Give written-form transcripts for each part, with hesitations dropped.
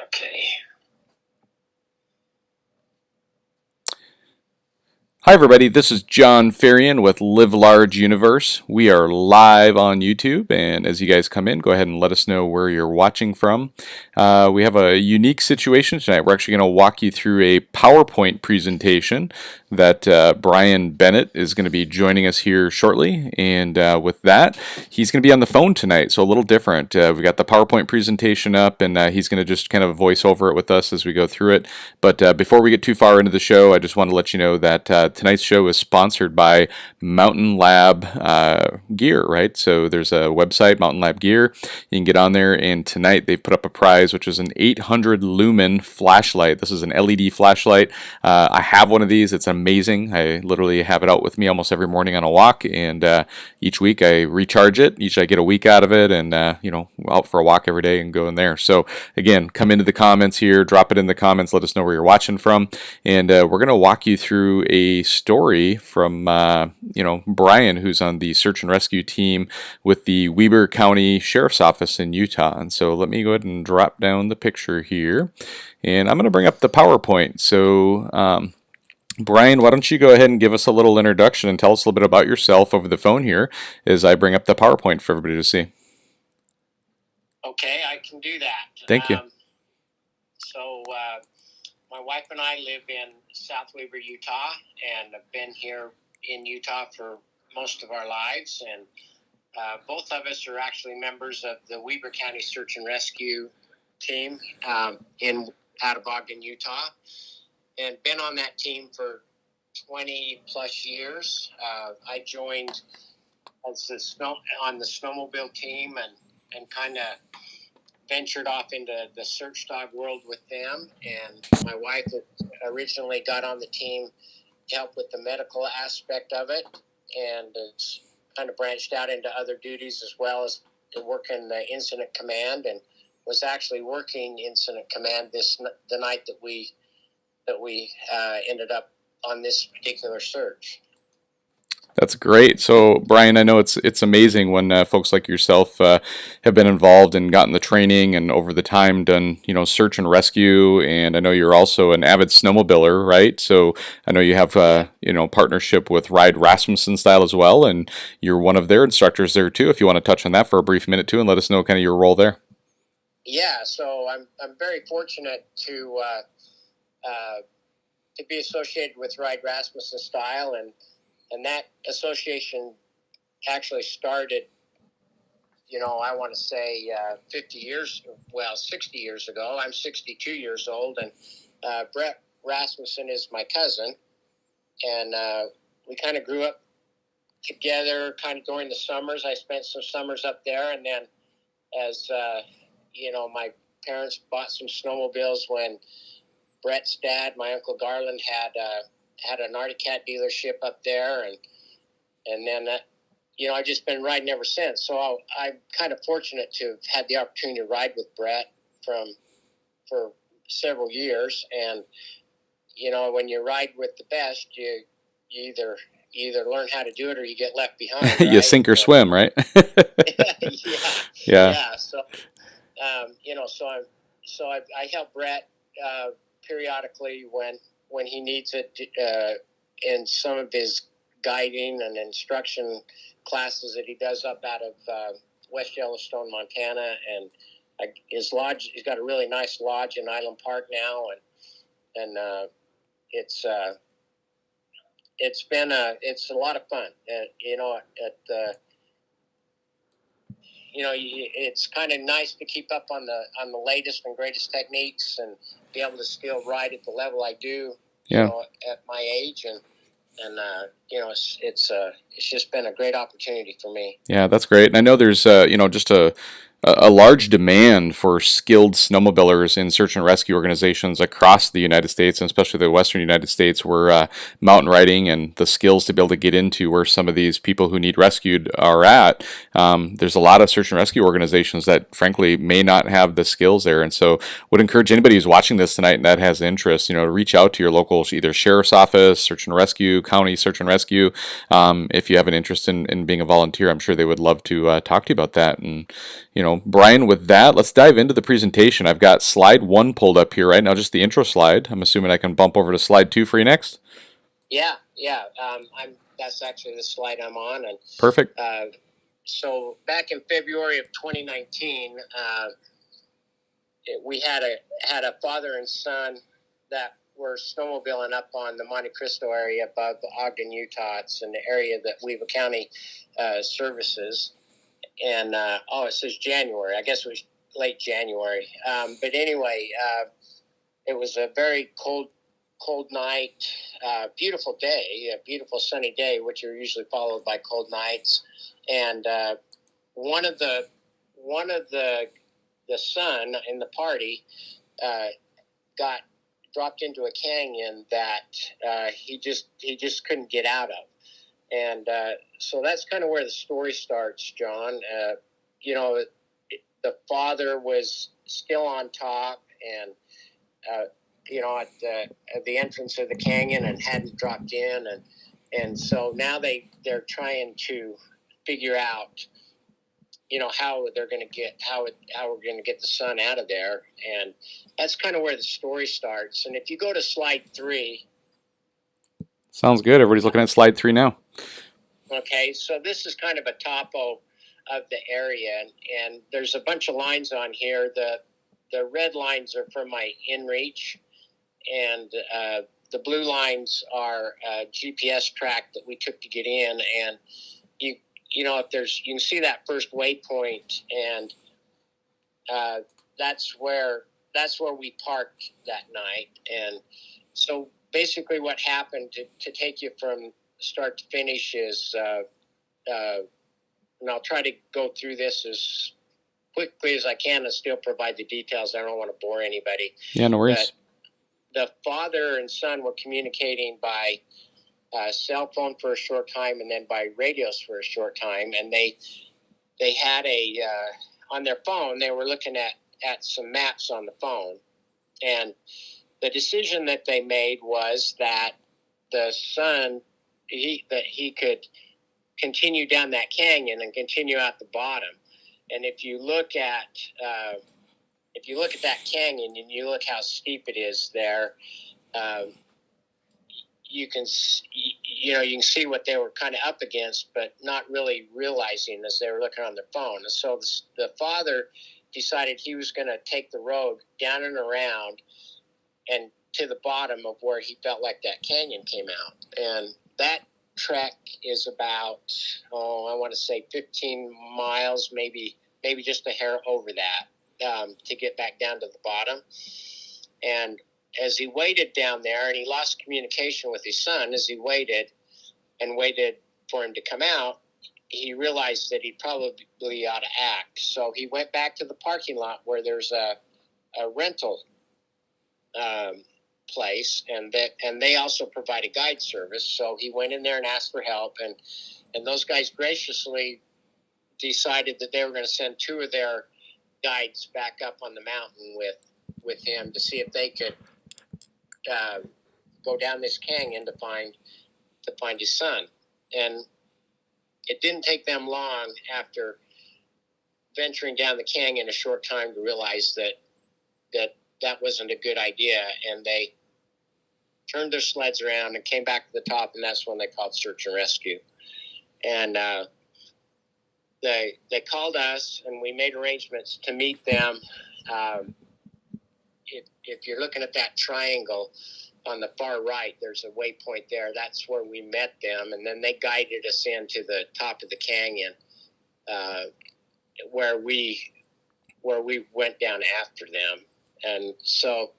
Okay. Hi everybody, this is John Farian with Live Large Universe. We are live on YouTube, and as you guys come in, go ahead and let us know where you're watching from. We have a unique situation tonight. We're actually going to walk you through a PowerPoint presentation that Bryan Bennett is going to be joining us here shortly, and with that, he's going to be on the phone tonight, so a little different. We've got the PowerPoint presentation up, and he's going to just kind of voice over it with us as we go through it. But before we get too far into the show, I just want to let you know that tonight's show is sponsored by Mountain Lab gear, right? So there's a website, Mountain Lab Gear. You can get on there, and tonight they've put up a prize, which is an 800 lumen flashlight. This is an LED flashlight. I have one of these. It's amazing. I literally have it out with me almost every morning on a walk, and each week I recharge it. Each I get a week out of it, and out for a walk every day and go in there. So again, come into the comments here, drop it in the comments, let us know where you're watching from, and we're going to walk you through a story from Bryan, who's on the search and rescue team with the Weber County Sheriff's Office in Utah. And so let me go ahead and drop down the picture here, and I'm going to bring up the PowerPoint. So Bryan, why don't you go ahead and give us a little introduction and tell us a little bit about yourself over the phone here as I bring up the PowerPoint for everybody to see. Okay, I can do that. Thank you. So my wife and I live in South Weber, Utah, and have been here in Utah for most of our lives. And both of us are actually members of the Weber County Search and Rescue team out of Ogden, Utah, and been on that team for 20 plus years. I joined as on the snowmobile team and kind of ventured off into the search dog world with them. And my wife originally got on the team to help with the medical aspect of it, and it's kind of branched out into other duties as well as to work in the incident command, and was actually working incident command the night that we ended up on this particular search. That's great. So, Bryan, I know it's amazing when folks like yourself have been involved and gotten the training and over the time done, search and rescue. And I know you're also an avid snowmobiler, right? So I know you have, partnership with Ride Rasmussen Style as well, and you're one of their instructors there too. If you want to touch on that for a brief minute too, and let us know kind of your role there. Yeah. So I'm very fortunate to be associated with Ride Rasmussen Style, and that association actually started, I want to say 60 years ago. I'm 62 years old, and Brett Rasmussen is my cousin, and we kind of grew up together kind of during the summers. I spent some summers up there, and then as, my parents bought some snowmobiles when Brett's dad, my Uncle Garland, had an Arctic Cat dealership up there, and then I've just been riding ever since. So I'm kind of fortunate to have had the opportunity to ride with Brett for several years. And when you ride with the best, you either learn how to do it or you get left behind. Right? You sink or swim, right? Yeah. So I help Brett periodically when he needs it in some of his guiding and instruction classes that he does up out of West Yellowstone, Montana. And his lodge, he's got a really nice lodge in Island Park now, and it's a lot of fun. It's kind of nice to keep up on the latest and greatest techniques and be able to still ride at the level I do. Yeah. At my age, and it's just been a great opportunity for me. Yeah, that's great. And I know there's just a large demand for skilled snowmobilers in search and rescue organizations across the United States, and especially the western United States, where mountain riding and the skills to be able to get into where some of these people who need rescued are at. There's a lot of search and rescue organizations that frankly may not have the skills there, and so would encourage anybody who's watching this tonight and that has interest, to reach out to your local either sheriff's office, search and rescue, county search and rescue. If you have an interest in being a volunteer, I'm sure they would love to talk to you about that. And Bryan, with that, let's dive into the presentation. I've got slide 1 pulled up here right now, just the intro slide. I'm assuming I can bump over to slide 2 for you next. Yeah. That's actually the slide I'm on, and perfect. So back in February of 2019, we had a father and son that were snowmobiling up on the Monte Cristo area above Ogden, Utah. It's an area that Weaver County services. And it says January. I guess it was late January. But anyway, it was a very cold night, beautiful day, a beautiful sunny day, which are usually followed by cold nights. And one of the son in the party got dropped into a canyon that he just couldn't get out of. And so that's kind of where the story starts, John. The father was still on top and, at the entrance of the canyon and hadn't dropped in. And so now they're trying to figure out, how we're going to get the son out of there. And that's kind of where the story starts. And if you go to slide 3. Sounds good. Everybody's looking at slide 3 now. Okay, so this is kind of a topo of the area, and there's a bunch of lines on here. The red lines are from my inReach, and the blue lines are a GPS track that we took to get in. And you can see that first waypoint, and that's where we parked that night. And so basically what happened to take you from start to finish is, and I'll try to go through this as quickly as I can and still provide the details. I don't want to bore anybody. Yeah, no worries. But the father and son were communicating by cell phone for a short time and then by radios for a short time. And they had on their phone, they were looking at some maps on the phone. And the decision that they made was that the son, he could continue down that canyon and continue out the bottom. And if you look at that canyon and you look how steep it is there, you can see what they were kind of up against, but not really realizing as they were looking on their phone. And so the father decided he was going to take the road down and around and to the bottom of where he felt like that canyon came out. And that trek is about, I want to say 15 miles, maybe just a hair over that, to get back down to the bottom. And as he waited down there, and he lost communication with his son as he waited for him to come out, he realized that he probably ought to act. So he went back to the parking lot where there's a rental place, and they also provide a guide service. So he went in there and asked for help, and those guys graciously decided that they were going to send 2 of their guides back up on the mountain with him to see if they could go down this canyon to find his son. And it didn't take them long after venturing down the canyon a short time to realize that wasn't a good idea, and they turned their sleds around and came back to the top, and that's when they called search and rescue. And they called us, and we made arrangements to meet them. If you're looking at that triangle on the far right, there's a waypoint there. That's where we met them, and then they guided us into the top of the canyon, where we went down after them. And so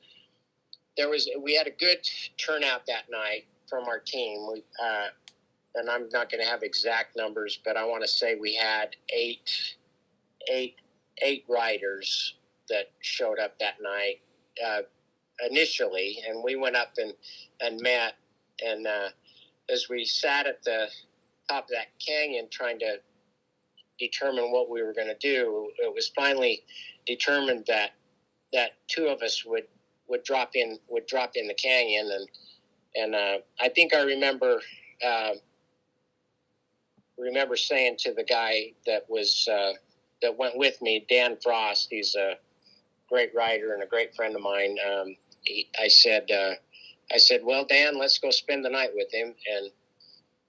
we had a good turnout that night from our team. And I'm not going to have exact numbers, but I want to say we had eight riders that showed up that night initially, and we went up and met. And as we sat at the top of that canyon trying to determine what we were going to do, it was finally determined that 2 of us would drop in the canyon. And I think I remember saying to the guy that was that went with me, Dan Frost. He's a great writer and a great friend of mine. I said, well, Dan, let's go spend the night with him, and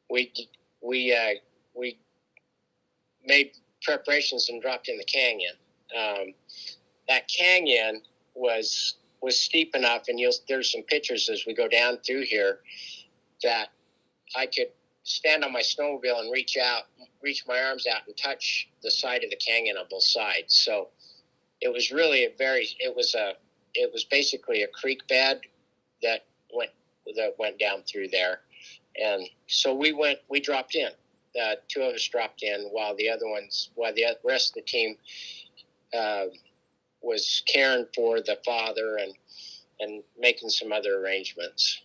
we made preparations and dropped in the canyon. That canyon was steep enough, and there's some pictures as we go down through here that I could stand on my snowmobile and reach my arms out and touch the side of the canyon on both sides. So it was really it was basically a creek bed that went down through there. And so we dropped in. Two of us dropped in while the rest of the team was caring for the father and making some other arrangements.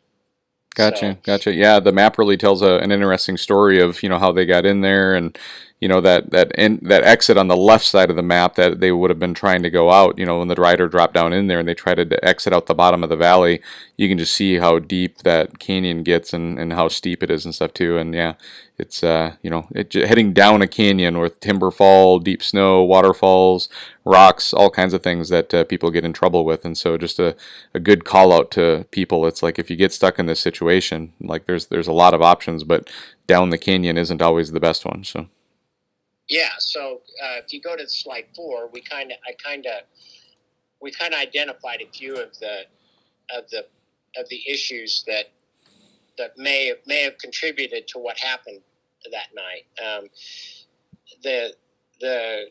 Gotcha. Yeah, the map really tells an interesting story of how they got in there, and that exit on the left side of the map that they would have been trying to go out. When the rider dropped down in there and they tried to exit out the bottom of the valley, you can just see how deep that canyon gets and how steep it is and stuff too. And yeah, it's heading down a canyon with timber fall, deep snow, waterfalls, rocks, all kinds of things that people get in trouble with. And so just a good call out to people. It's like if you get stuck in this situation, like there's a lot of options, but down the canyon isn't always the best one. So yeah, so if you go to slide 4, we kind of identified a few of the issues that may have contributed to what happened that night.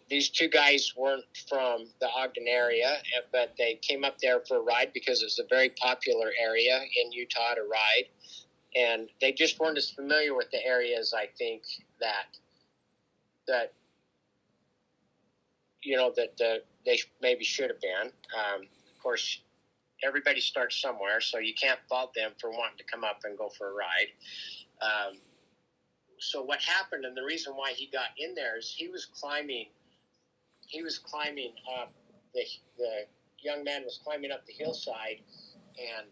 These two guys weren't from the Ogden area, but they came up there for a ride because it's a very popular area in Utah to ride, and they just weren't as familiar with the areas, I think, that they maybe should have been. Of course, everybody starts somewhere, so you can't fault them for wanting to come up and go for a ride. So what happened, and the reason why he got in there, is he was climbing up. The young man was climbing up the hillside, and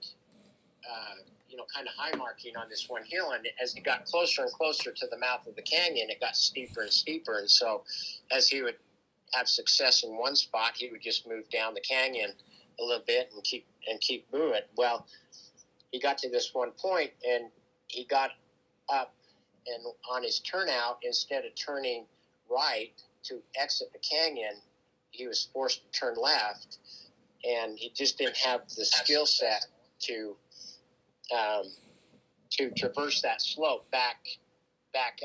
kind of high marking on this one hill. And as he got closer and closer to the mouth of the canyon, it got steeper and steeper. And so, as he would have success in one spot, he would just move down the canyon a little bit and keep moving. Well, he got to this one point, and he got up, and on his turnout, instead of turning right to exit the canyon, he was forced to turn left, and he just didn't have the skill set to traverse that slope back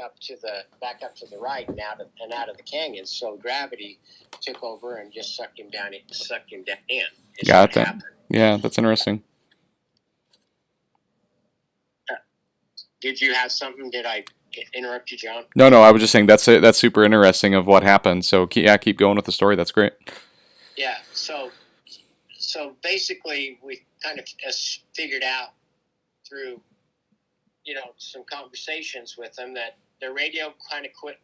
up to the right and out of the canyon. So gravity took over and just sucked him down in. Got that. Yeah, that's interesting. Did you have something? Did I interrupt you, John? No, I was just saying that's super interesting of what happened. So keep going with the story. That's great. Yeah. So basically, we kind of figured out through some conversations with them that their radio kind of quit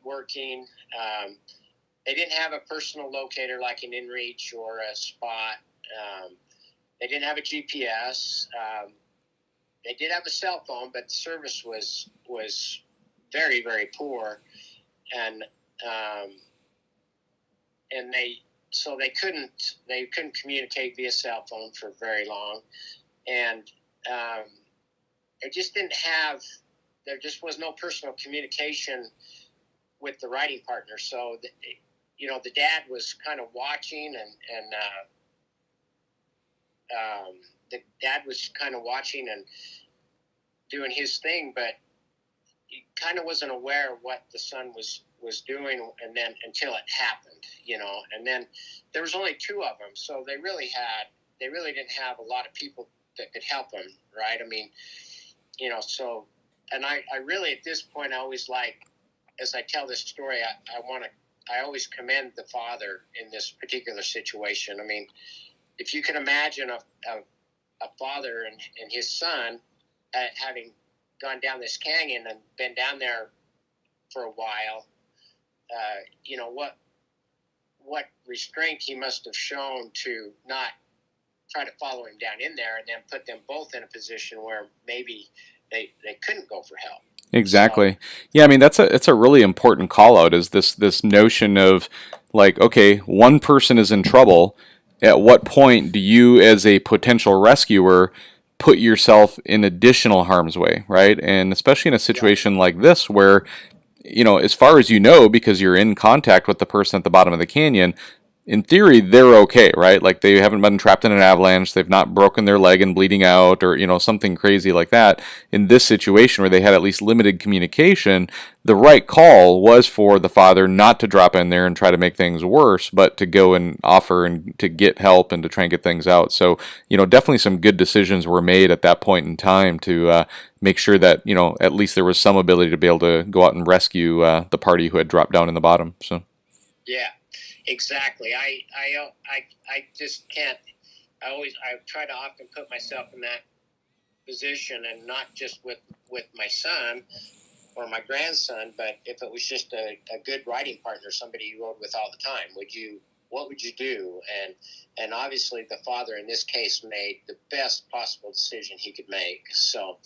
working. They didn't have a personal locator like an InReach or a Spot. They didn't have a GPS. They did have a cell phone, but the service was very, very poor, and they couldn't communicate via cell phone for very long, and there just was no personal communication with the riding partner. So the dad was kind of watching, and the dad was kind of watching and doing his thing, but he kind of wasn't aware of what the son was doing, and then until it happened, and then there was only 2 of them, so they really didn't have a lot of people that could help them, right? I mean, so, and I really, at this point, I always as I tell this story, I always commend the father in this particular situation. I mean, if you can imagine a father and his son having gone down this canyon and been down there for a while, what restraint he must have shown to not try to follow him down in there, and then put them both in a position where maybe they couldn't go for help. Exactly. So, Yeah, I mean it's a really important call out is this notion of like, okay, one person is in trouble. At what point do you as a potential rescuer put yourself in additional harm's way, right? And especially in a yeah, situation like this where, as far as you know, because you're in contact with the person at the bottom of the canyon, in theory, they're okay, right? Like they haven't been trapped in an avalanche, they've not broken their leg and bleeding out, or something crazy like that. In this situation, where they had at least limited communication, the right call was for the father not to drop in there and try to make things worse, but to go and offer and to get help and to try and get things out. So, definitely some good decisions were made at that point in time to make sure that at least there was some ability to be able to go out and rescue the party who had dropped down in the bottom. So. yeah, exactly. I just can't. I try to often put myself in that position, and not just with my son or my grandson, but if it was just a good riding partner, somebody you rode with all the time, what would you do? And obviously the father in this case made the best possible decision he could make. So,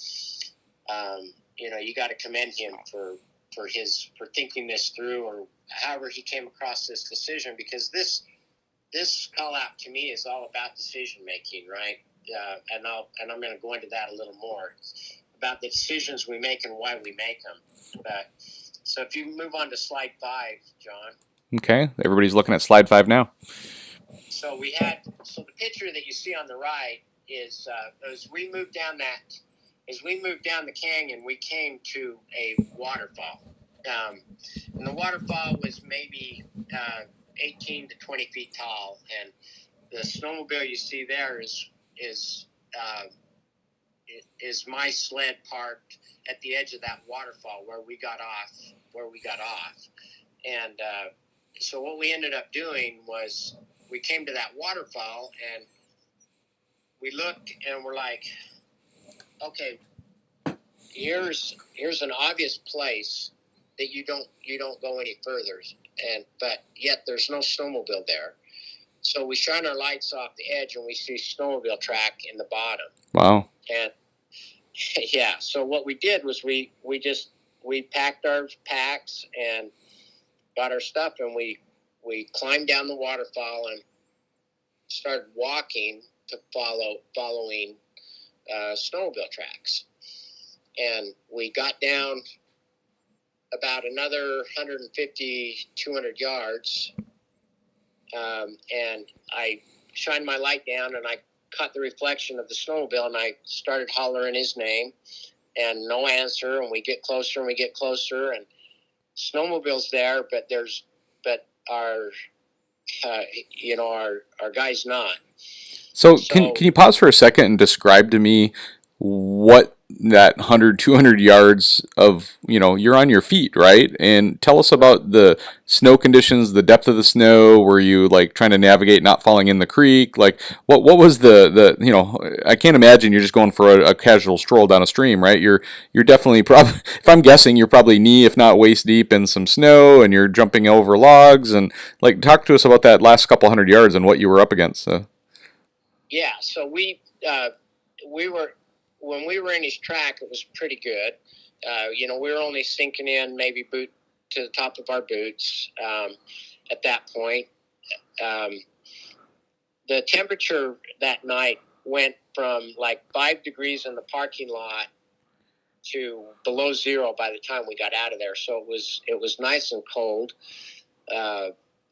you got to commend him for thinking this through, or however he came across this decision, because this call out to me is all about decision making, right? And I'm going to go into that a little more about the decisions we make and why we make them. But so if you move on to slide 5, John. Okay, everybody's looking at slide 5 now. So the picture that you see on the right is as we moved down the canyon, we came to a waterfall. And the waterfall was maybe 18 to 20 feet tall, and the snowmobile you see there uh, is my sled parked at the edge of that waterfall where we got off. And so what we ended up doing was we came to that waterfall, and we looked and we're like, okay, here's an obvious place that you don't go any further, but yet there's no snowmobile there. So we shine our lights off the edge, and we see snowmobile track in the bottom. Wow. And yeah, so what we did was we packed our packs and got our stuff, and we climbed down the waterfall and started walking to following snowmobile tracks. And we got down about another 150, 200 yards, and I shined my light down, and I caught the reflection of the snowmobile, and I started hollering his name, and no answer. And we get closer, and snowmobile's there, but our our guy's not. So can you pause for a second and describe to me what that 100, 200 yards of, you're on your feet, right? And tell us about the snow conditions, the depth of the snow. Were you like trying to navigate not falling in the creek? Like what was I can't imagine you're just going for a casual stroll down a stream, right? You're definitely probably, if I'm guessing, you're probably knee, if not waist deep in some snow, and you're jumping over logs. And like, talk to us about that last couple hundred yards and what you were up against. Yeah, so we were when we were in his track, it was pretty good. We were only sinking in maybe boot to the top of our boots at that point. The temperature that night went from like 5 degrees in the parking lot to below zero by the time we got out of there. So it was nice and cold.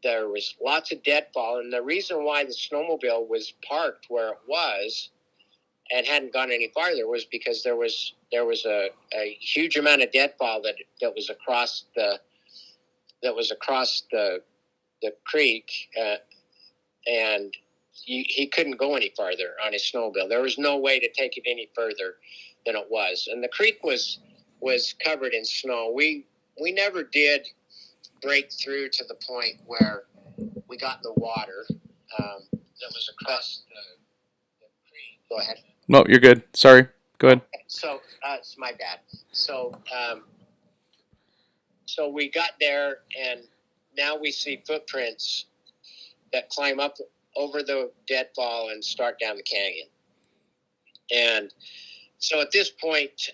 There was lots of deadfall, and the reason why the snowmobile was parked where it was and hadn't gone any farther was because there was a huge amount of deadfall that was across the creek, and he couldn't go any farther on his snowmobile. There was no way to take it any further than it was, and the creek was covered in snow. We never did break through to the point where we got in the water that was across the creek. Go ahead. No, you're good. Sorry. Go ahead. So it's my bad. So we got there, and now we see footprints that climb up over the deadfall and start down the canyon. And so at this point,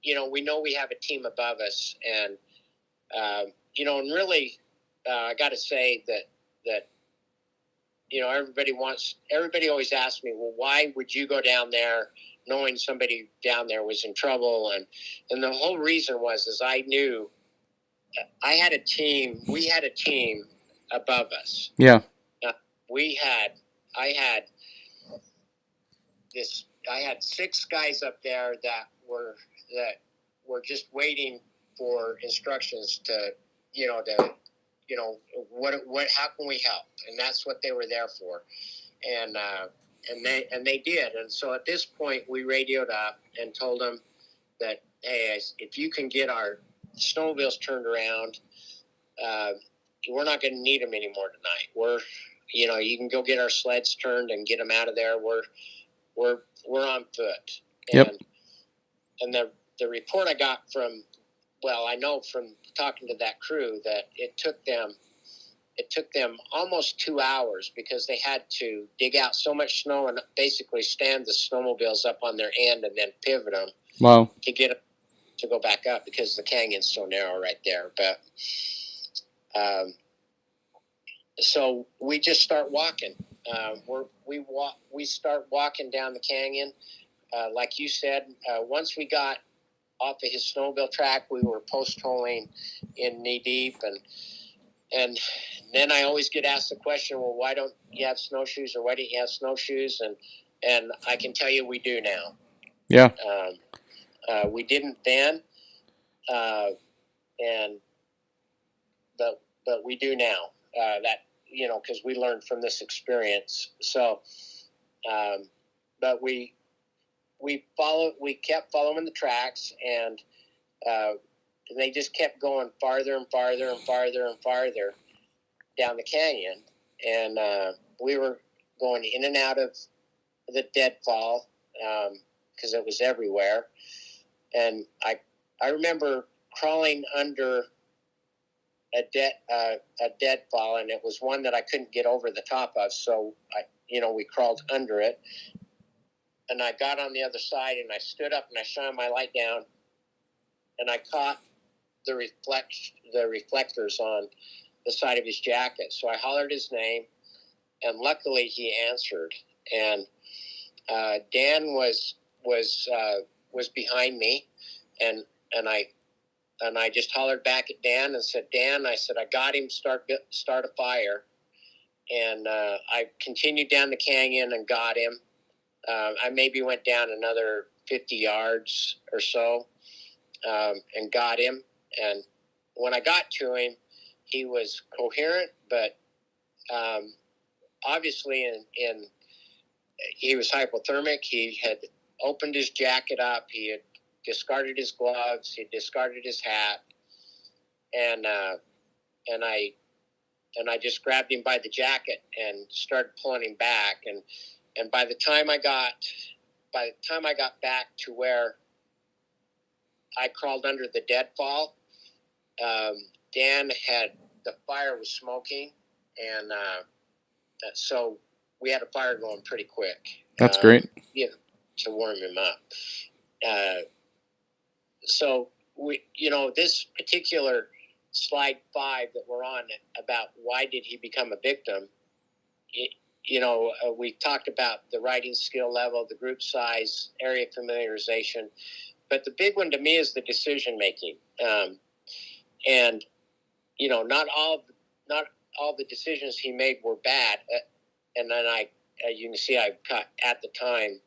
we know we have a team above us, and and really, I got to say that everybody always asks me, well, why would you go down there knowing somebody down there was in trouble? And the whole reason is I knew we had a team above us. Yeah. I had 6 guys up there that were just waiting for instructions to how can we help? And that's what they were there for. And they did. And so at this point we radioed up and told them that, hey, if you can get our snowmobiles turned around, we're not going to need them anymore tonight. You can go get our sleds turned and get them out of there. We're on foot. Yep. And the report I got I know from talking to that crew that it took them almost 2 hours because they had to dig out so much snow and basically stand the snowmobiles up on their end and then pivot them. Wow. To get them to go back up because the canyon's so narrow right there. But so we just start walking. We start walking down the canyon. Like you said, once we got off of his snowmobile track, we were post-holing in knee deep, and then I always get asked the question, well, why don't you have snowshoes, or why don't you have snowshoes? And I can tell you we do now. Yeah. We didn't then, but we do now. Because we learned from this experience. So, but we kept following the tracks, and they just kept going farther and farther and farther and farther down the canyon. And we were going in and out of the deadfall because it was everywhere. And I remember crawling under a deadfall, and it was one that I couldn't get over the top of. So we crawled under it, and I got on the other side, and I stood up and I shined my light down, and I caught the reflectors on the side of his jacket. So I hollered his name, and luckily he answered. And Dan was behind me, and I just hollered back at Dan and said, Dan, I said, I got him, start a fire. And I continued down the canyon and got him. I maybe went down another 50 yards or so and got him. And when I got to him, he was coherent, but obviously he was hypothermic. He had opened his jacket up. He had discarded his gloves. He discarded his hat. And I just grabbed him by the jacket and started pulling him back. And by the time I got back to where I crawled under the deadfall, Dan the fire was smoking, and so we had a fire going pretty quick. That's great. To warm him up. So this particular slide 5 that we're on about why did he become a victim, we talked about the riding skill level, the group size, area familiarization, but the big one to me is the decision making. And not all the decisions he made were bad. And then you can see I cut at the time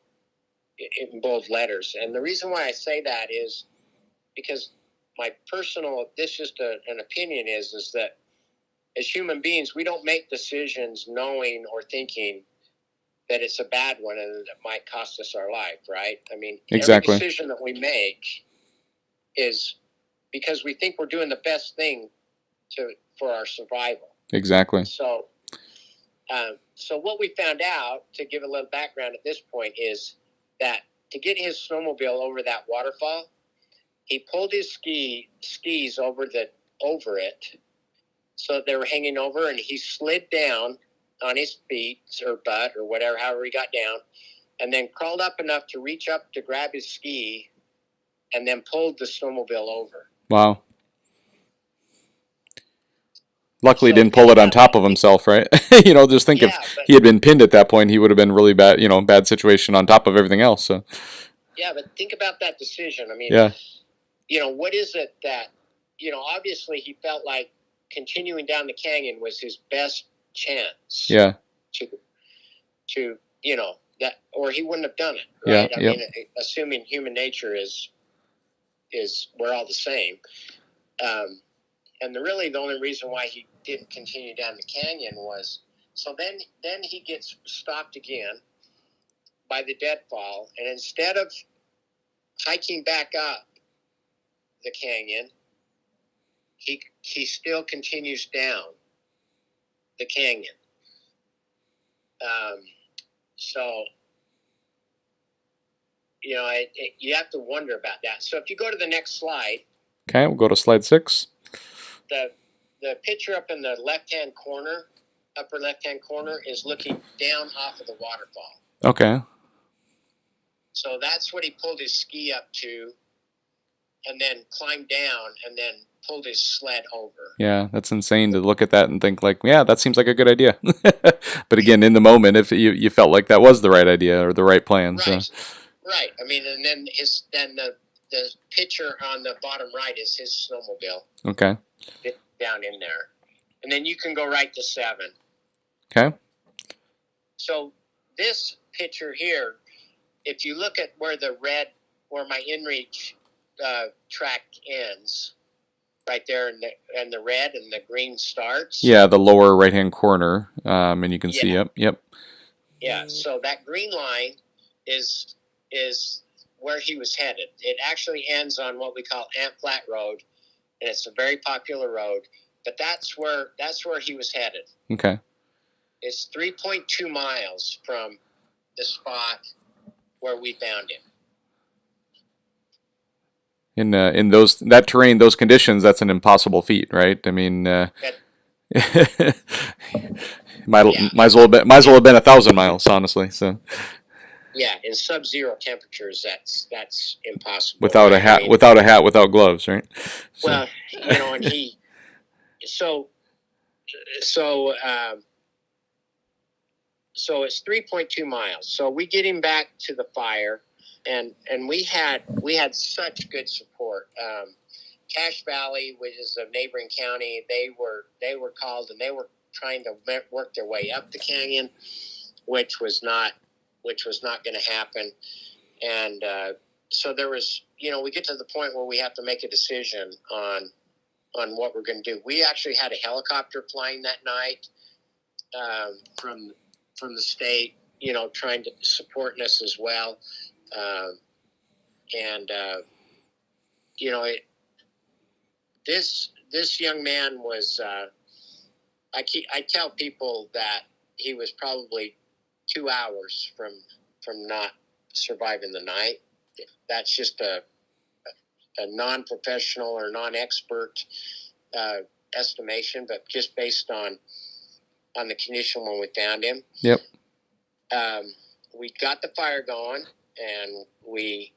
in bold letters. And the reason why I say that is because my personal, this is just an opinion, is that as human beings, we don't make decisions knowing or thinking that it's a bad one and that might cost us our life, right? I mean, exactly. Every decision that we make is because we think we're doing the best thing for our survival. Exactly. So what we found out, to give a little background at this point, is that to get his snowmobile over that waterfall, he pulled his skis over it so that they were hanging over, and he slid down on his feet or butt or whatever, however he got down, and then crawled up enough to reach up to grab his ski and then pulled the snowmobile over. Wow. Luckily, So he didn't pull it on top of himself, right? Just think if he had been pinned at that point, he would have been really bad, bad situation on top of everything else. So. Yeah, but think about that decision. I mean, yeah. What is it that, obviously he felt like continuing down the canyon was his best chance. Yeah. To that, or he wouldn't have done it, right? Yeah. I mean, assuming human nature is we're all the same. And the only reason why he didn't continue down the canyon was so then he gets stopped again by the deadfall, and instead of hiking back up the canyon, he still continues down the canyon. So you have to wonder about that. So if you go to the next slide. Okay, we'll go to slide 6. The picture up in the upper left-hand corner, is looking down off of the waterfall. Okay. So that's what he pulled his ski up to, and then climbed down, and then pulled his sled over. Yeah, that's insane to look at that and think like, yeah, that seems like a good idea. But again, in the moment, if you felt like that was the right idea or the right plan. Right. So. Right. I mean, and then the picture on the bottom right is his snowmobile. Okay. Down in there. And then you can go right to 7. Okay. So this picture here, if you look at where my InReach track ends, right there, and the red and the green starts. Yeah, the lower right-hand corner, and you can see. Yep. Yeah. So that green line is where he was headed. It actually ends on what we call Ant Flat Road, and it's a very popular road. But that's where he was headed. Okay. It's 3.2 miles from the spot where we found him. In that terrain, those conditions, that's an impossible feat, right? I mean, might as well have been 1,000 miles, honestly. So. Yeah, in sub-zero temperatures, that's impossible. Without a hat, without gloves, right? So. Well, and he, so it's 3.2 miles. So we get him back to the fire, and we had such good support. Cache Valley, which is a neighboring county, they were called, and they were trying to work their way up the canyon, which was not going to happen. And so there was, we get to the point where we have to make a decision on what we're going to do. We actually had a helicopter flying that night from the state, trying to support us as well. This young man was, I tell people that he was probably 2 hours from not surviving the night. That's just a non-professional or non-expert estimation, but just based on the condition when we found him. Yep. We got the fire going, and we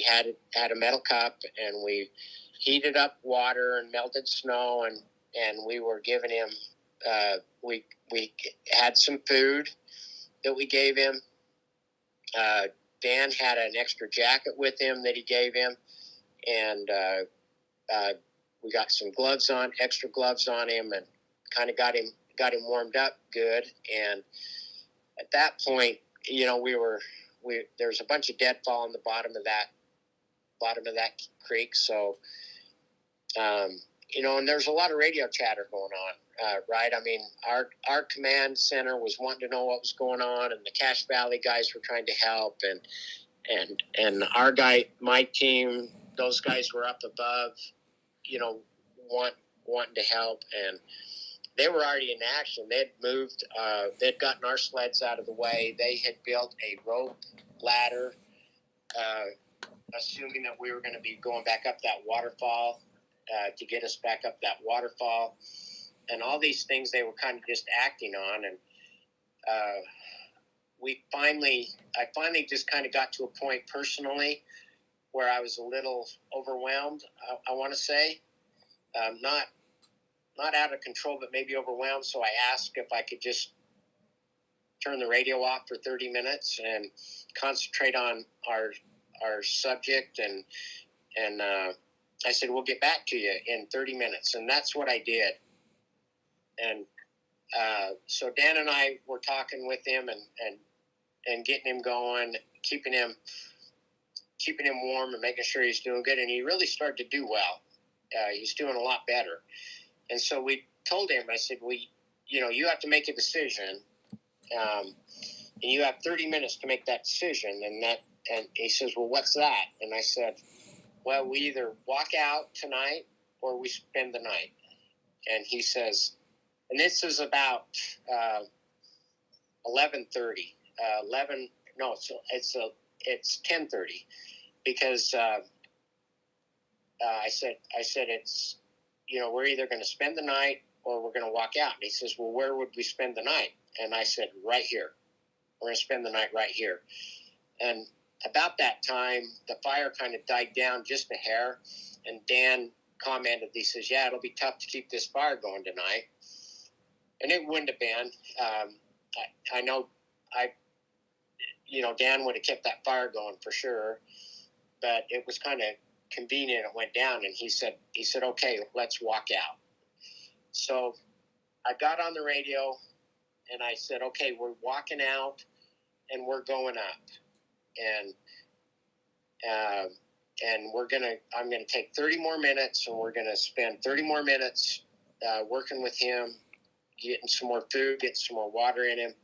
had a metal cup, and we heated up water and melted snow, and we were giving him. We had some food that we gave him. Dan had an extra jacket with him that he gave him, and we got some extra gloves on him, and kind of got him warmed up good. And at that point, there's a bunch of deadfall on the bottom of that creek. So, and there's a lot of radio chatter going on, right? I mean, our command center was wanting to know what was going on, and the Cache Valley guys were trying to help, and my team, those guys were up above, wanting to help, and they were already in action. They'd moved, they'd gotten our sleds out of the way. They had built a rope ladder, assuming that we were going to be going back up that waterfall, to get us back up that waterfall. And all these things they were kind of just acting on. And I finally just kind of got to a point personally where I was a little overwhelmed. I want to say, not out of control, but maybe overwhelmed. So I asked if I could just turn the radio off for 30 minutes and concentrate on our subject. And I said, we'll get back to you in 30 minutes. And that's what I did. And so Dan and I were talking with him and getting him going, keeping him warm and making sure he's doing good. And he really started to do well. He's doing a lot better. And so we told him, I said, you have to make a decision. And you have 30 minutes to make that decision. And he says, well, what's that? And I said, well, we either walk out tonight or we spend the night. And he says, and this is about 11:30. It's 10:30 because I said it's, we're either going to spend the night or we're going to walk out. And he says, well, where would we spend the night? And I said, right here. We're going to spend the night right here. And about that time, the fire kind of died down just a hair. And Dan commented, he says, yeah, it'll be tough to keep this fire going tonight. And it wouldn't have been. I know Dan would have kept that fire going for sure. But it was kind of convenient. It went down, and he said, okay, let's walk out. So I got on the radio, and I said, okay, we're walking out, and we're going up, and I'm gonna take 30 more minutes, and we're gonna spend 30 more minutes working with him, getting some more food, getting some more water in him,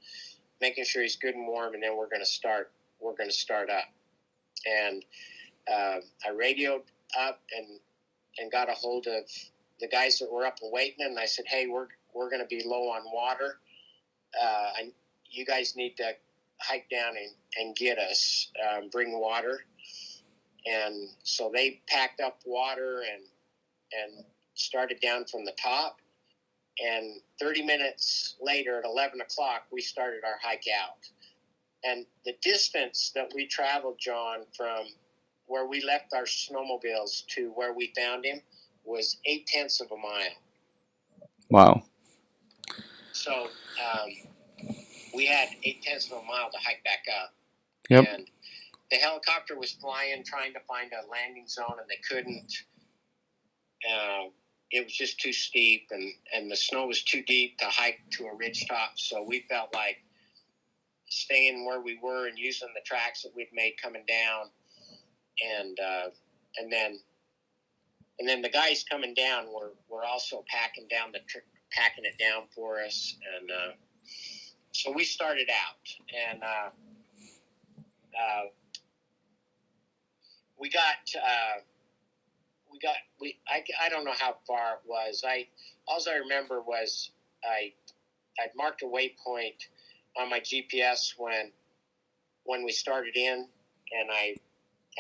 making sure he's good and warm, and then we're gonna start up. And I radioed up and got a hold of the guys that were up and waiting, and I said, hey, we're going to be low on water. You guys need to hike down and get us, bring water. And so they packed up water and started down from the top. And 30 minutes later at 11 o'clock, we started our hike out. And the distance that we traveled, John, from where we left our snowmobiles to where we found him was 0.8 of a mile. Wow. So we had 0.8 of a mile to hike back up. Yep. And the helicopter was flying, trying to find a landing zone, and they couldn't. It was just too steep, and the snow was too deep to hike to a ridge top. So we felt like staying where we were and using the tracks that we'd made coming down. And then the guys coming down were also packing it down for us, and so we started out, and I don't know how far it was. All I remember was I'd marked a waypoint on my GPS when we started in, and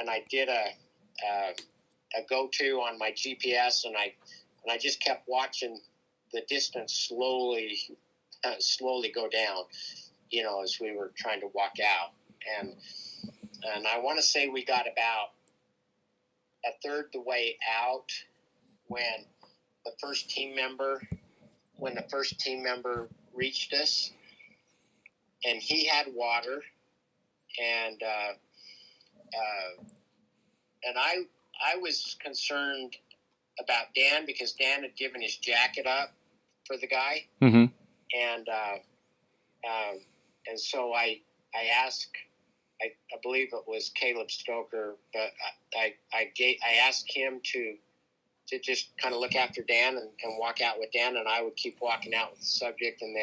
I did a go-to on my GPS, and I just kept watching the distance slowly go down, as we were trying to walk out. And I want to say we got about a third the way out when the first team member reached us, and he had water, and I was concerned about Dan because Dan had given his jacket up for the guy, Mm-hmm. And so I asked, I believe it was Caleb Stoker, but I asked him to just kind of look after Dan and walk out with Dan, and I would keep walking out with the subject, and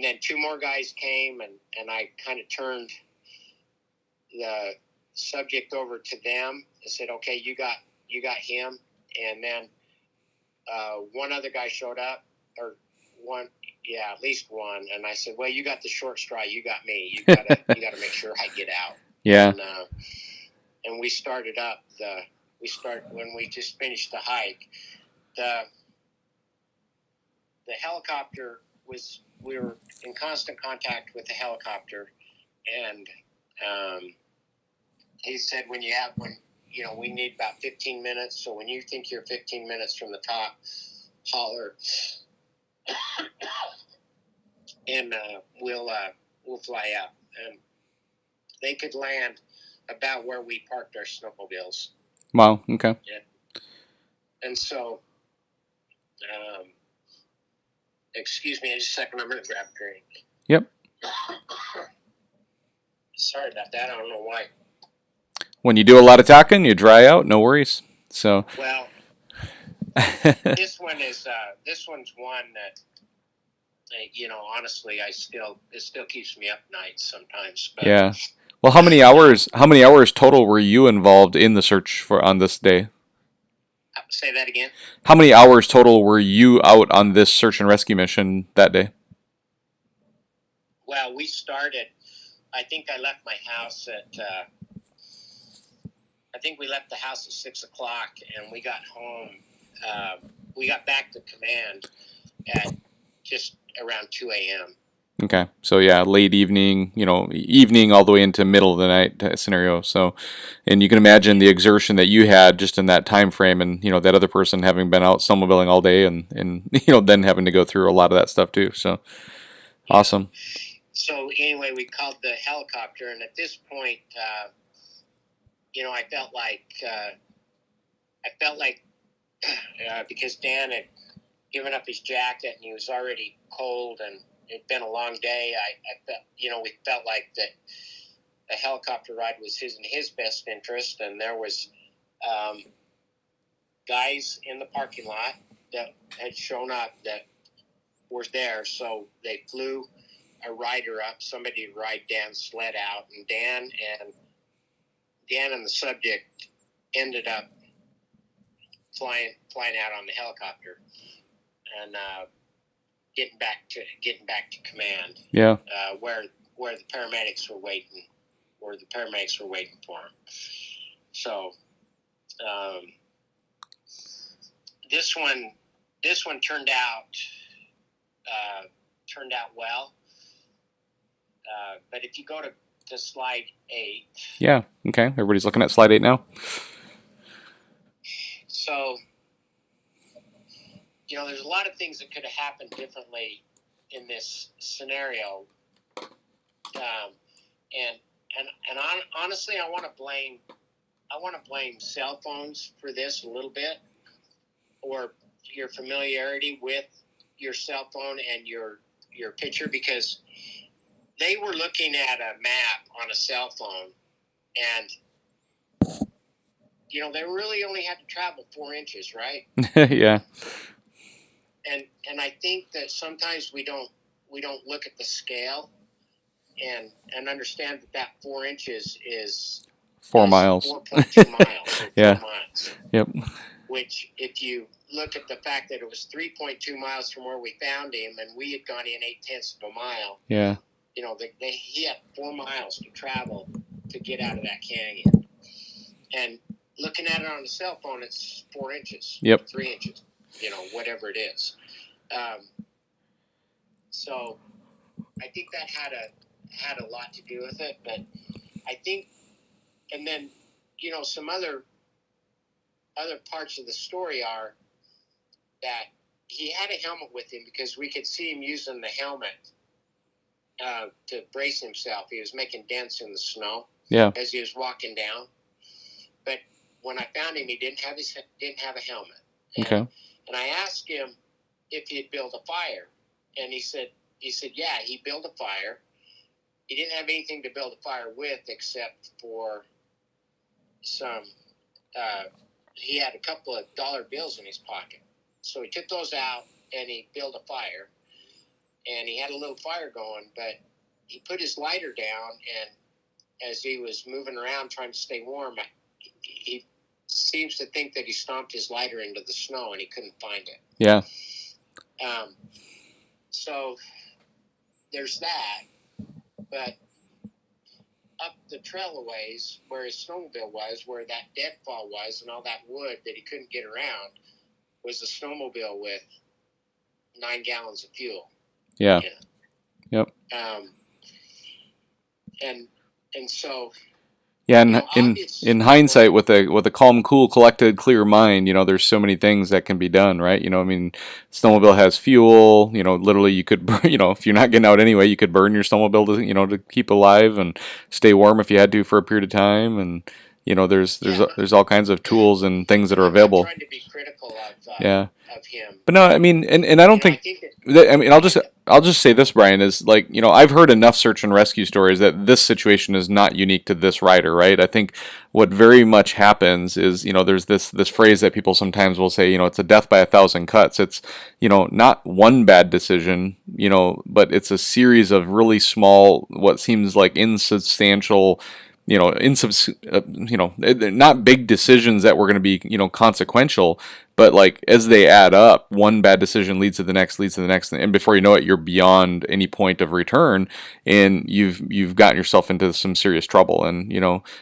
then two more guys came, and I kind of turned the subject over to them. I said, okay, you got him. And then one other guy showed up, or at least one. And I said, well, you got the short straw. You got me. You gotta make sure I get out. Yeah. And we started up when we just finished the hike. The helicopter we were in constant contact with the helicopter, and he said when we need about 15 minutes. So when you think you're 15 minutes from the top, holler, and we'll fly out. And they could land about where we parked our snowmobiles. Wow. Okay. Yeah. And so, excuse me just a second. I'm going to grab a drink. Yep. Sorry about that. I don't know why. When you do a lot of talking, you dry out. No worries. So. Well, this one's one that, honestly, it still keeps me up nights sometimes. But, yeah. Well, how many hours total were you involved in the search on this day? Say that again. How many hours total were you out on this search and rescue mission that day? Well, we started. I think I left my house at. I think we left the house at 6 o'clock, and we got home. We got back to command at just around 2 a.m. Okay, so yeah, late evening, evening all the way into middle of the night scenario. So, and you can imagine the exertion that you had just in that time frame, and that other person having been out snowmobiling all day, and then having to go through a lot of that stuff too. So, yeah. Awesome. So anyway, we called the helicopter, and at this point, I felt like because Dan had given up his jacket and he was already cold and it'd been a long day. I felt, we felt like that the helicopter ride was in his best interest, and there was guys in the parking lot that had shown up that were there, so they flew a rider up, somebody to ride Dan's sled out, and Dan and the subject ended up flying out on the helicopter and getting back to command. Yeah. Where the paramedics were waiting, for him. So this one turned out well. But if you go to slide 8. Yeah. Okay. Everybody's looking at slide 8 now. So, there's a lot of things that could have happened differently in this scenario. And honestly, I want to blame cell phones for this a little bit, or your familiarity with your cell phone and your picture, because they were looking at a map on a cell phone, and they really only had to travel 4 inches, right? Yeah. And I think that sometimes we don't look at the scale and understand that 4 inches is 4 miles. 4.2 miles. Yeah. 4 miles. Yep. Which, if you look at the fact that it was 3.2 miles from where we found him, and we had gone in 0.8 of a mile. Yeah. He had 4 miles to travel to get out of that canyon. And looking at it on the cell phone, it's 4 inches. Yep. 3 inches. Whatever it is. So I think that had a lot to do with it, but I think, and then some other parts of the story are that he had a helmet with him, because we could see him using the helmet to brace himself. He was making dents in the snow. Yeah. As he was walking down. But when I found him, he didn't have a helmet. Okay. And I asked him if he'd built a fire, and he said, yeah, he built a fire. He didn't have anything to build a fire with except for some. He had a couple of dollar bills in his pocket, so he took those out and he built a fire, and he had a little fire going. But he put his lighter down, and as he was moving around trying to stay warm, he seems to think that he stomped his lighter into the snow and he couldn't find it. Yeah. So there's that. But up the trail a ways, where his snowmobile was, where that deadfall was, and all that wood that he couldn't get around, was a snowmobile with 9 gallons of fuel. Yeah. Yep. And so. Yeah, You know, in go ahead. hindsight, with a calm, cool, collected, clear mind, there's so many things that can be done, right? I mean, snowmobile has fuel. Literally, you could, if you're not getting out anyway, you could burn your snowmobile to, to keep alive and stay warm if you had to for a period of time. And Yeah, there's all kinds of tools and things that and are I'm not available. trying to be critical Yeah. of him, But no, I mean, and I don't I think think that that, I mean, go ahead. I'll just say this, Brian, is like, I've heard enough search and rescue stories that this situation is not unique to this rider, right? I think what very much happens is, there's this phrase that people sometimes will say, it's a death by a thousand cuts. It's, not one bad decision, but it's a series of really small, what seems like insubstantial, not big decisions that were going to be, consequential, but like as they add up, one bad decision leads to the next, and before you know it, you're beyond any point of return, and you've gotten yourself into some serious trouble. And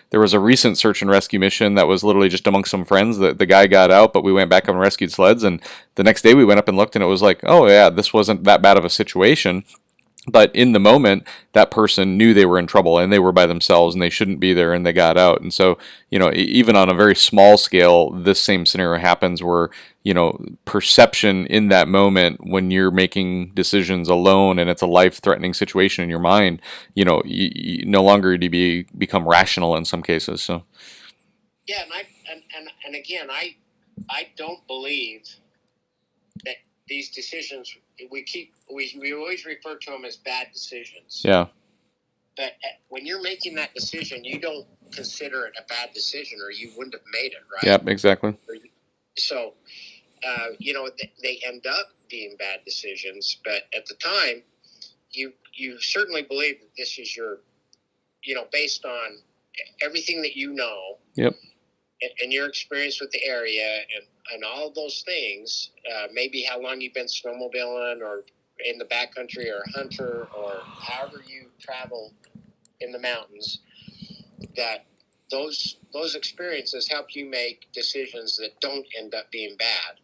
there was a recent search and rescue mission that was literally just amongst some friends. The guy got out, but we went back up and rescued sleds, and the next day we went up and looked, and it was like, oh yeah, this wasn't that bad of a situation. But in the moment, that person knew they were in trouble and they were by themselves and they shouldn't be there, and they got out. And so, even on a very small scale, this same scenario happens where, perception in that moment when you're making decisions alone and it's a life threatening situation in your mind, you no longer do you become rational in some cases. So, Yeah, and again, I don't believe that these decisions we always refer to them as bad decisions. yeah. But when you're making that decision, you don't consider it a bad decision, or you wouldn't have made it, right? Yeah, exactly. So, they end up being bad decisions. But at the time, you certainly believe that this is your, based on everything that you know, Yep. and your experience with the area, and all of those things, maybe how long you've been snowmobiling, or in the backcountry, or a hunter, or however you travel in the mountains, that those experiences help you make decisions that don't end up being bad.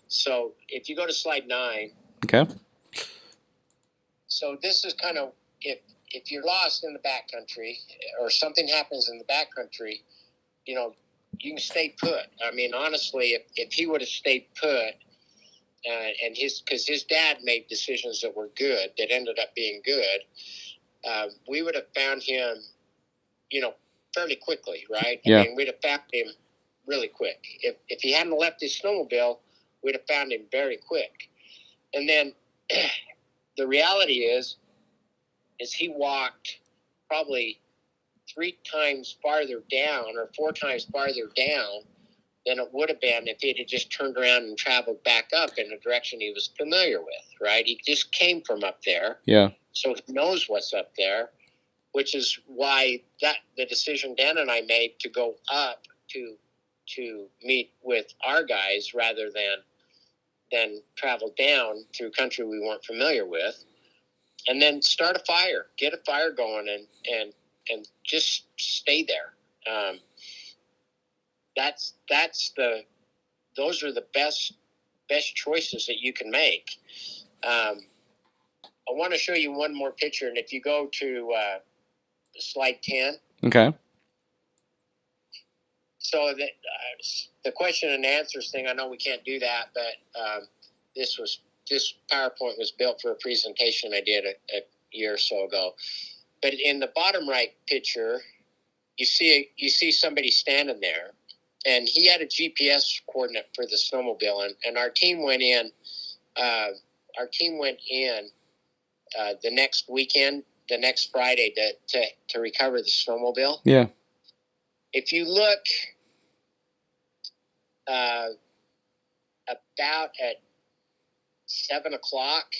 So if you go to slide 9. Okay. So this is kind of, if you're lost in the backcountry, or something happens in the backcountry, you can stay put. I mean, honestly, if he would have stayed put, and because his dad made decisions that were good, that ended up being good, we would have found him, fairly quickly, right? Yeah. I mean, we'd have found him really quick. If he hadn't left his snowmobile, we'd have found him very quick. And then the reality is he walked probably 3 times farther down, or 4 times farther down, than it would have been if he had just turned around and traveled back up in a direction he was familiar with, right? He just came from up there. Yeah. So he knows what's up there, which is why the decision Dan and I made to go up to meet with our guys rather than travel down through country we weren't familiar with, and then start a fire, get a fire going, and just stay there. Those are the best choices that you can make. I want to show you one more picture, and if you go to slide 10. Okay. So the question and answers thing, I know we can't do that, but this PowerPoint was built for a presentation I did a year or so ago. But in the bottom right picture, you see somebody standing there, and he had a GPS coordinate for the snowmobile, and our team went in. The next weekend, the next Friday, to recover the snowmobile. Yeah. If you look about at 7 o'clock,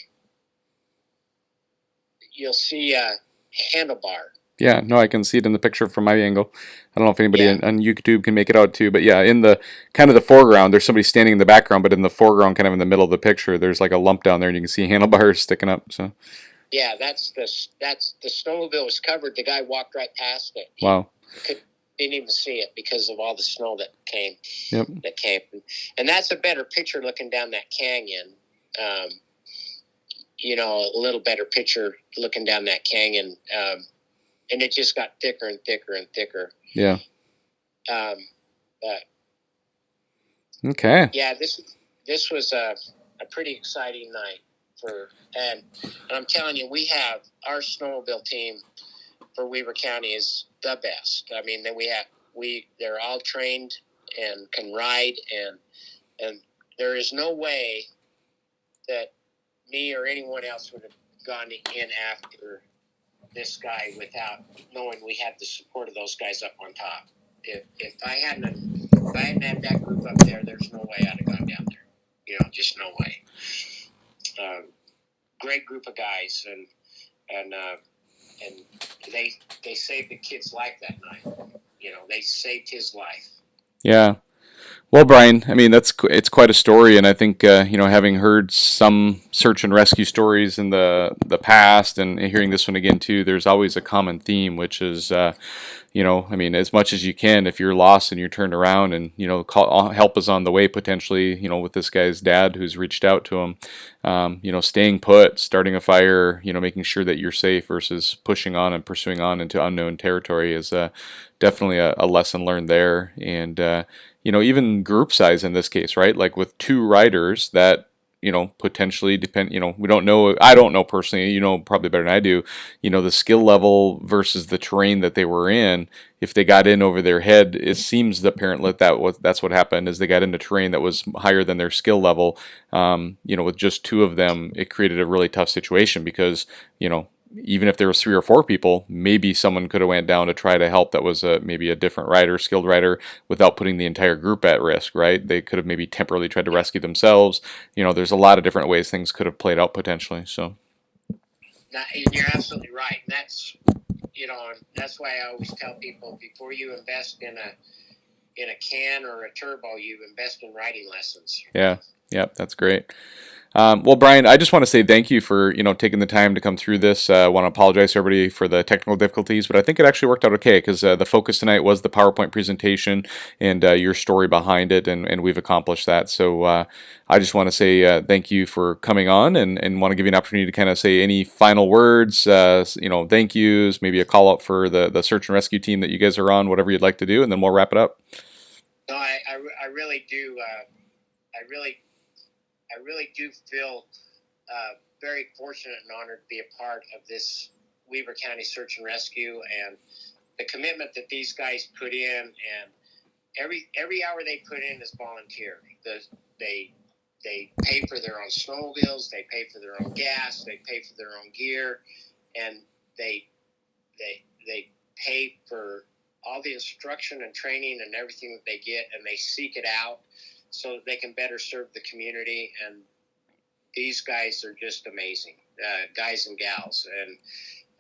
you'll see a handlebar. Yeah, no, I can see it in the picture from my angle. I don't know if anybody Yeah. on YouTube can make it out too, but yeah, in the kind of the foreground, there's somebody standing in the background, but in the foreground, kind of in the middle of the picture, there's like a lump down there, and you can see handlebars sticking up. So, Yeah, that's the snowmobile was covered. The guy walked right past it. wow. Didn't even see it because of all the snow that came. Yep. And that's a better picture looking down that canyon. A little better picture looking down that canyon. and it just got thicker and thicker and thicker. Yeah. But Okay. yeah, this was a pretty exciting night and I'm telling you, we have our snowmobile team for Weaver County is the best. I mean, then they're all trained and can ride, and there is no way that me or anyone else would have gone in after this guy without knowing we had the support of those guys up on top. If I hadn't had that group up there, there's no way I'd have gone down there. You know, just no way. Great group of guys, and they saved the kid's life that night. You know, they saved his life. Yeah. Well, Bryan, I mean, it's quite a story, and I think having heard some search and rescue stories in the past, and hearing this one again too, there's always a common theme, which is, I mean, as much as you can, if you're lost and you're turned around, and help is on the way potentially, with this guy's dad who's reached out to him, staying put, starting a fire, making sure that you're safe versus pushing on and pursuing on into unknown territory is definitely a lesson learned there, and even group size in this case, right? Like with 2 riders that, potentially depend, we don't know, I don't know personally, probably better than I do, the skill level versus the terrain that they were in. If they got in over their head, it seems apparently that's what happened, is they got into terrain that was higher than their skill level. With just 2 of them, it created a really tough situation because, even if there was 3 or 4 people, maybe someone could have went down to try to help that was maybe a different rider, skilled rider, without putting the entire group at risk, right? They could have maybe temporarily tried to rescue themselves. There's a lot of different ways things could have played out potentially. So, you're absolutely right. And that's why I always tell people, before you invest in a can or a turbo, you invest in riding lessons. Yeah, that's great. Well, Bryan, I just want to say thank you for taking the time to come through this. I want to apologize to everybody for the technical difficulties, but I think it actually worked out okay because the focus tonight was the PowerPoint presentation and your story behind it, and we've accomplished that. So I just want to say thank you for coming on, and want to give you an opportunity to kind of say any final words, thank yous, maybe a call out for the search and rescue team that you guys are on, whatever you'd like to do, and then we'll wrap it up. No, I really do. I really do feel very fortunate and honored to be a part of this Weaver County Search and Rescue, and the commitment that these guys put in, and every hour they put in is volunteer. They pay for their own snowmobiles, they pay for their own gas, they pay for their own gear, and they pay for all the instruction and training and everything that they get, and they seek it out so that they can better serve the community. And these guys are just amazing, guys and gals.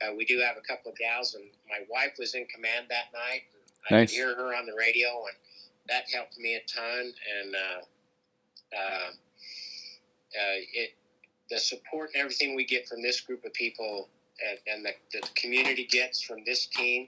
And we do have a couple of gals, and my wife was in command that night. I could hear her on the radio, and that helped me a ton. And the support and everything we get from this group of people, and the community gets from this team,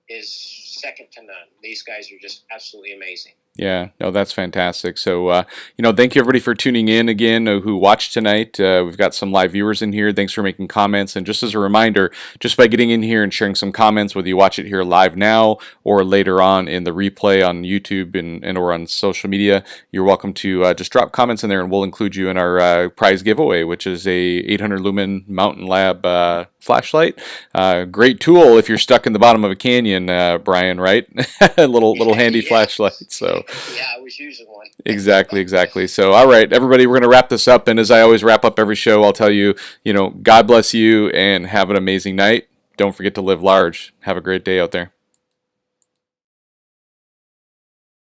is second to none. These guys are just absolutely amazing. Yeah, no, that's fantastic. So, thank you everybody for tuning in again who watched tonight. We've got some live viewers in here. Thanks for making comments. And just as a reminder, just by getting in here and sharing some comments, whether you watch it here live now or later on in the replay on YouTube and or on social media, you're welcome to just drop comments in there, and we'll include you in our prize giveaway, which is a 800 lumen Mountain Lab flashlight. Great tool if you're stuck in the bottom of a canyon, Bryan, right? a little handy flashlight. So. Yeah, I was using one. Exactly. So, all right, everybody, we're going to wrap this up. And as I always wrap up every show, I'll tell you, God bless you and have an amazing night. Don't forget to live large. Have a great day out there.